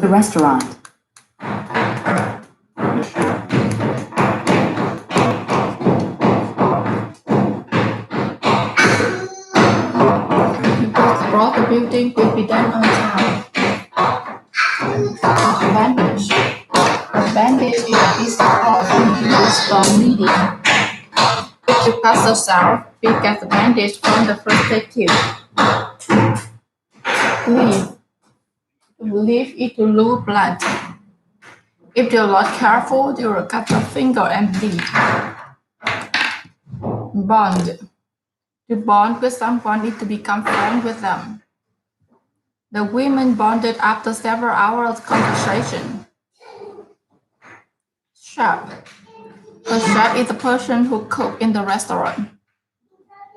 the restaurant. The building will be done on time. Advantage. Advantage is a piece of art used for reading. If you pass yourself, you get advantage from the perspective. Leave. Leave it to lose blood. If you're not careful, you will cut your finger and bleed. Bond. To bond with someone is to become friends with them. The women bonded after several hours of conversation. Chef. A chef is a person who cooks in the restaurant.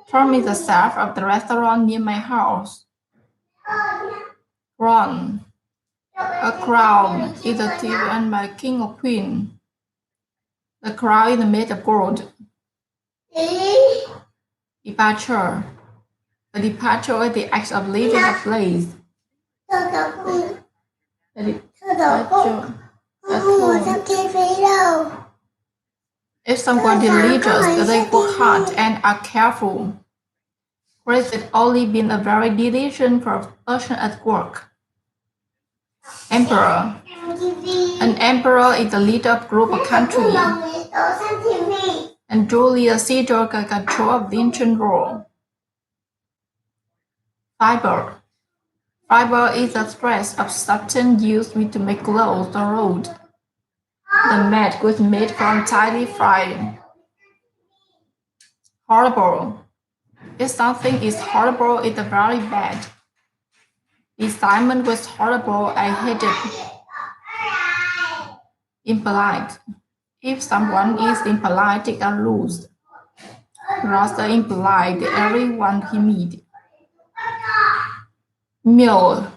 Turn me the chef of the restaurant near my house. Crown. A crown is a title earned by king or queen. The crown is made of gold. Departure. A departure is the act of leaving a place. A departure. A tool. If someone is religious, they work hard and are careful. Grace has only been a very diligent person at work. Emperor. An emperor is the leader of a group or country. And Julius Caesar can control the ancient world. Fiber. Fiber is a thread of substance used to make clothes or road. The mat was made from tiny fibers. Horrible. If something is horrible, it's very bad. The assignment was horrible. I hated it. Impolite. If someone is impolite, they are loose. Rather impolite everyone he meets. Kneel.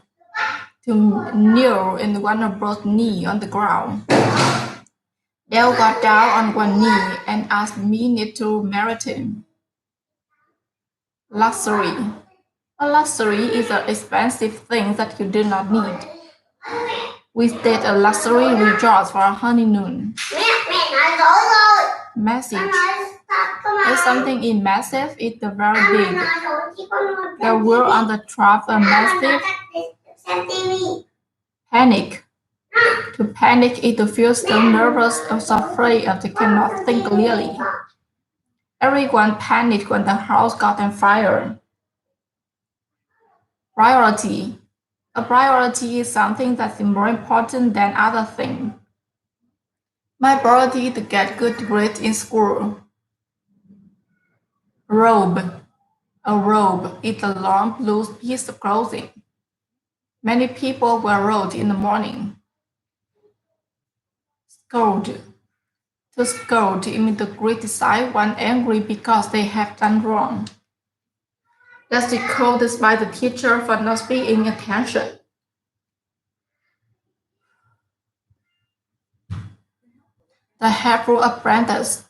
To kneel in one of both knees on the ground. Dale got down on one knee and asked me to marry him. Luxury. A luxury is an expensive thing that you do not need. We stayed at a luxury resort for a honeymoon. Massive. If something is massive, it's very big. The word on the top is massive. Panic. To panic is to feel so nervous or so afraid that they cannot think clearly. Everyone panicked when the house got on fire. Priority. A priority is something that's more important than other things. My priority is to get good grades in school. Robe. A robe is a long blue piece of clothing. Many people wear robes in the morning. Scold. To scold means to criticize one angry because they have done wrong. Let's be scolded by the teacher for not paying attention. The Helpful Apprentice.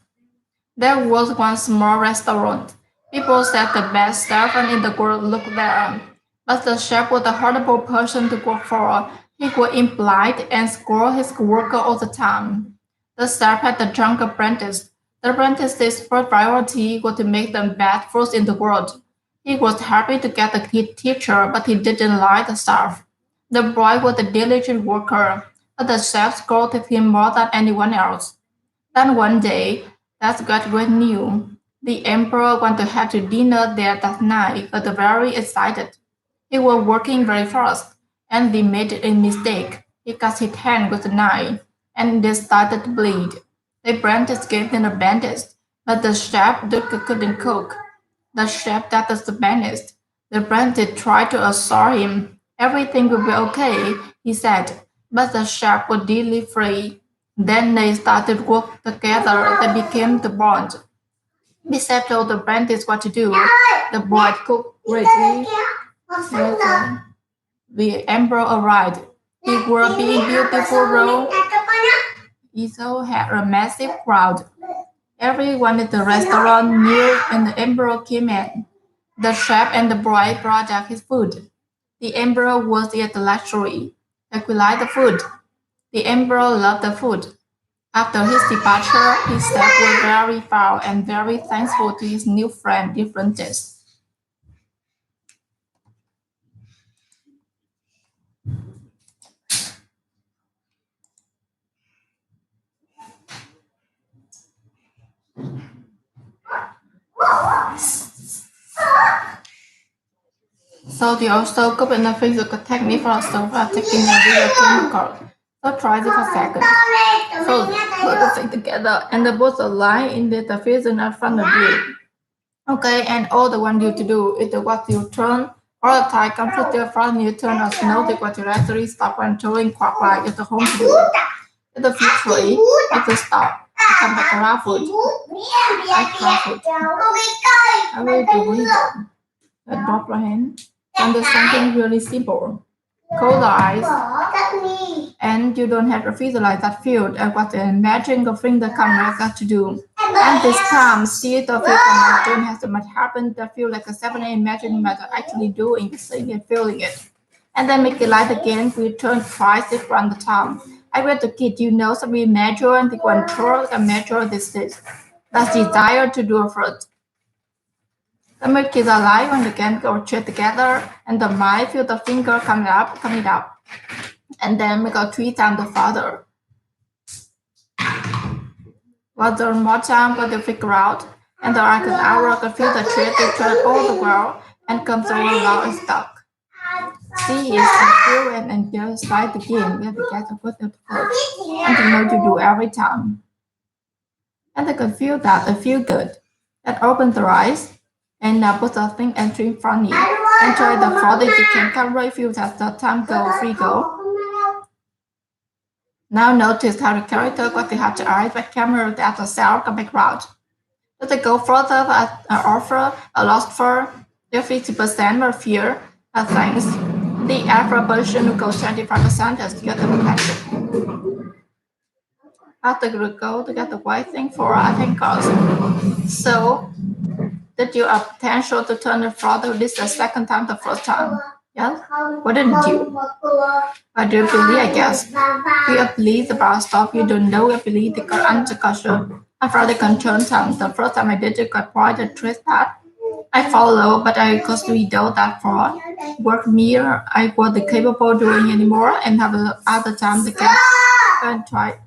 There was one small restaurant. People said the best servant in the world looked there. But the chef was a horrible person to work for. He was impolite and scolded his worker all the time. The chef had a drunk apprentice. The apprentice's first priority was to make the best food in the world. He was happy to get a good teacher, but he didn't like the staff. The boy was a diligent worker, but the chef scolded him more than anyone else. Then one day, that's got great news. The emperor wanted to have to dinner there that night, but very excited. He was working very fast, and they made a mistake. He cut his hand with a knife, and they started to bleed. The apprentice gave him a bandage, but the chef couldn't cook. The chef that was the banished. The apprentice tried to assure him. Everything will be okay, he said, but the chef was deeply afraid. Then they started work together. They became the bond. The chef told the apprentice what to do. The boy cooked greatly. The emperor arrived. He wore a beautiful robe. He also had a massive crowd. Everyone at the restaurant knew when the emperor came in. The chef and the boy brought out his food. The emperor was at the luxury. Equalize the food. The emperor loved the food. After his departure, his staff were very proud and very thankful to his new friend, different tastes. So they also combine the physical technique for taking a video chemical. So try this for a second. So put the thing together and put the line in the vision in front of you. Okay, and all the one you to do is what you turn or the Thai computer from you turn as notice what you actually stop and turning clockwise at the home to do. At the fifth free, at the stop. Come back around food. I will do it. Drop your hand. And there's something really simple. Close the eyes, and you don't have to visualize that field and what the imagine the finger camera got to do. And this time, see the field camera don't have to much happen. The feel like a 7 imagine matter actually doing, seeing and feeling it. And then make it light again. We turn twice it run the time. I read the kid, you know, so we measure and the control and measure this. That's desire to do first. The milk is alive and again go straight together, and the mind feel the finger coming up, and then make a 3 times the father. Father more time got to figure out, and the like an hour can feel the thread to turn all the world and comes over loud and stuck. See is and feel and just start the game where they get to put it first, and to know to do every time. And they can feel that they feel good. And open their eyes. And now put the thing entry in front of you. And try the farther you can come right feel as the time go free go. Now notice how the character got to have the eyes but camera at the cell come back round. Does it go further offer a lost for the 50% more fear thanks. The alpha version will go 25% as you get the protection. After you go to get the white thing for I think cost. So that you have potential to turn it further this the second time the first time. Yes? Wouldn't you? I do believe, I guess. You believe about stuff you don't know, you believe the answer question. After the control time, the first time I did it got quite a twist that I follow, but I because we know that for work mere I wasn't capable doing anymore and have other time to get and try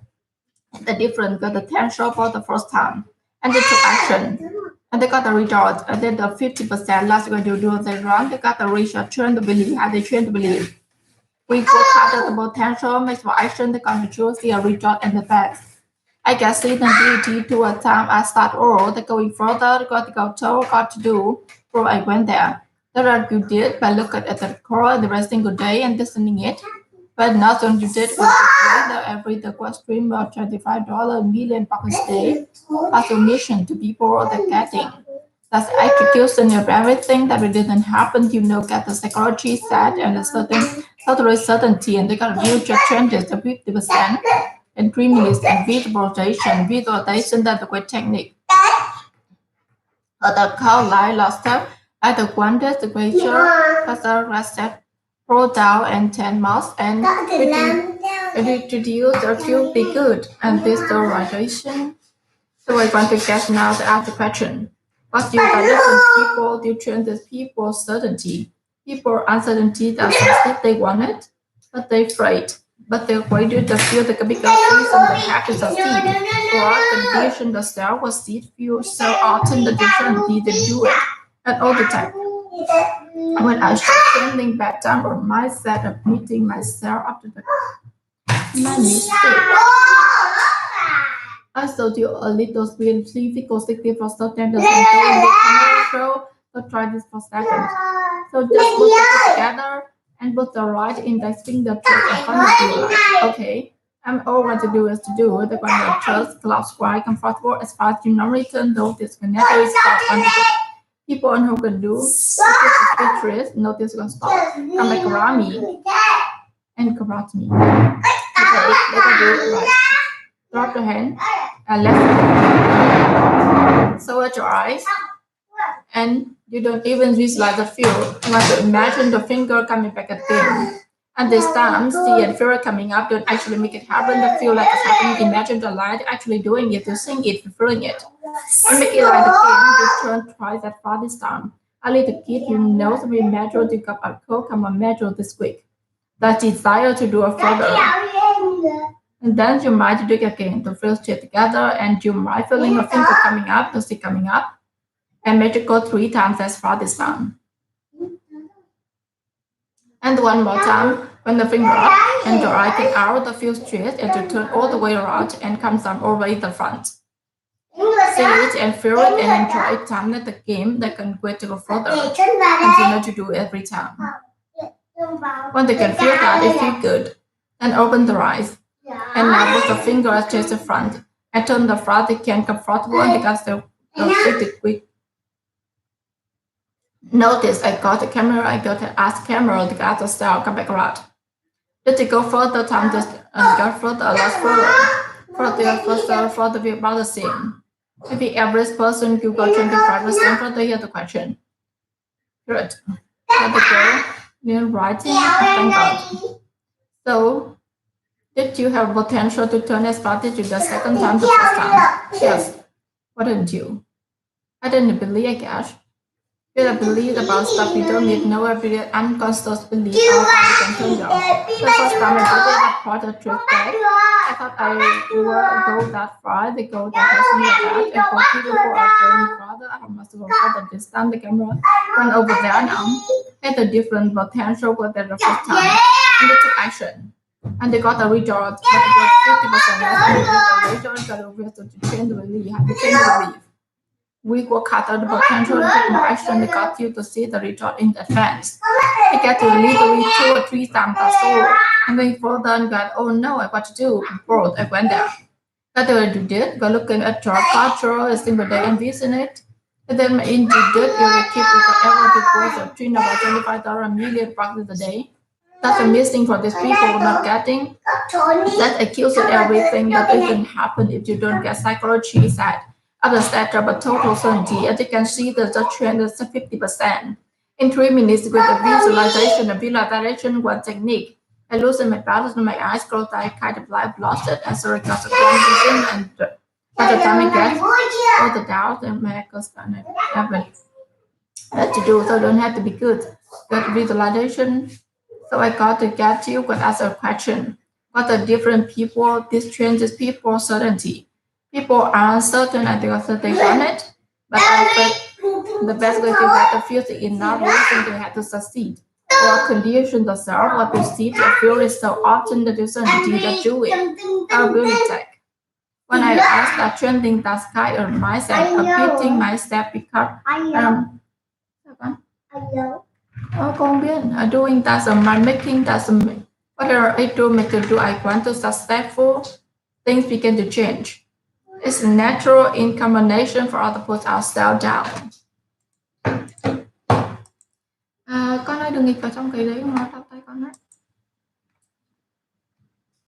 the different got the potential for the first time. And they took action. And they got the result. And then the 50% last when you do the wrong, they got the result, train to believe, how they train to believe. We work harder the potential, makes for action, they got to choose the result and the best. I guess see the ability to a time I start oral, the going further, got to go told, got to do, so I went there. That what you did by looking at the core every single day and listening it. But nothing you did was to every the stream of $25 million bucks a day as a mission to people that getting. That's execution of everything that it didn't happen, you know, get the psychology set and a certain total certainty and they got future changes to 50% and 3 minutes and visualization that's a great technique. The call line last step at the quantity the greater as a reset. Roll down and 10 miles and introduce a few be good and visualization. So I want to get now to ask the question. What do you listen people do change this people's certainty? People uncertainty that says they want it, but they're afraid. But they're afraid to feel the bigger things and the habits of seed. For the condition the cell was seed feel so often the different they do it and all the time. When I start spending back down on mindset of beating myself up to my mistake. I told you a little bit physical sticky for subtenders and go in the camera show, so try this for seconds. So just put it together and put the right index finger to in front of you. Okay, all what to do is to do the one that just close quite comfortable as far as you normally turn those disconnected stop under people who can do this notice will stop. Come back around me and correct me. Okay, let's do it right. Drop your hand and let's so at your eyes and you don't even visualize the feel. You want to imagine the finger coming back again. At this time, see and fear coming up don't actually make it happen. The feel like it's happening. Imagine the light actually doing it, to sing it, feeling it. And make it like the game, you turn twice as far this time. Only the kid you know to be measured to cup of coke come on measure this week. The desire to do a further. And then you might do it again to feel straight together, and you might feeling a finger coming up, the stick coming up, and make it go 3 times as far this time. And one more time, when the finger up and your eye get out, the feel straight and to turn all the way around and comes down over in the front. See it and feel it and enjoy it time at the game that can go to go further. Continue to do every time. When they can feel that, it feels good. Then open the eyes. And now with the finger touch the front. And turn the front, they can comfortable and because they'll fit it quick. Notice I got the camera, I got to ask camera, the other style, come back around. Did it go further time just go further, a lot further view about the same. If the average person you go 25% further, here's the question. Good. Let the go. You're writing, thank God. So, did you have potential to turn as advantage the second time, the first time? Yes. Why didn't you? I didn't believe, I guess. You believe about stuff you don't need, no every unconscious belief how you can turn down. The first time I did that part of the trip back, I thought I would go that far, they go that person like that, and for people who are going farther, I must go further this time, the camera went over there now, had a different potential with the first time, and they took action. And they got a result, but about 50% less, and they did a result, got a result to change the belief. We work harder the potential to take more action that got you to see the result in advance. I get to literally 2 or 3 times or so. And then further and got, oh no, I got to do. Both, I went there. That's what you did. Go looking at your culture a single day and visit it. And then in you did, you will keep it forever because of train about $25 million practice a day. That's amazing for these people not getting. That accuses everything that doesn't happen if you don't get psychology side. Other stat but total certainty, as you can see, the trend is 50%. In 3 minutes with the visualization, one technique. I loosen my balance in my eyes, close I kind of like lost it, and so I got the vision, and by the time I get all the doubts and my echoes and everything to do, so I don't have to be good. Good visualization. So I got to get you with as a question. What are different people, these changes people certainty? People are uncertain and because they want it, but I think the best way to get the future is not waiting they have to succeed or condition themselves or perceive the feel is so often the certainty that do it. I really take. When I ask that trending that sky or myself, repeating myself because con biết doing that my making that whatever I do make to do I want to successful things begin to change. It's natural in combination for us to put ourselves down. Con ơi đừng nghịch vào trong cái đấy mà tao tay con đấy.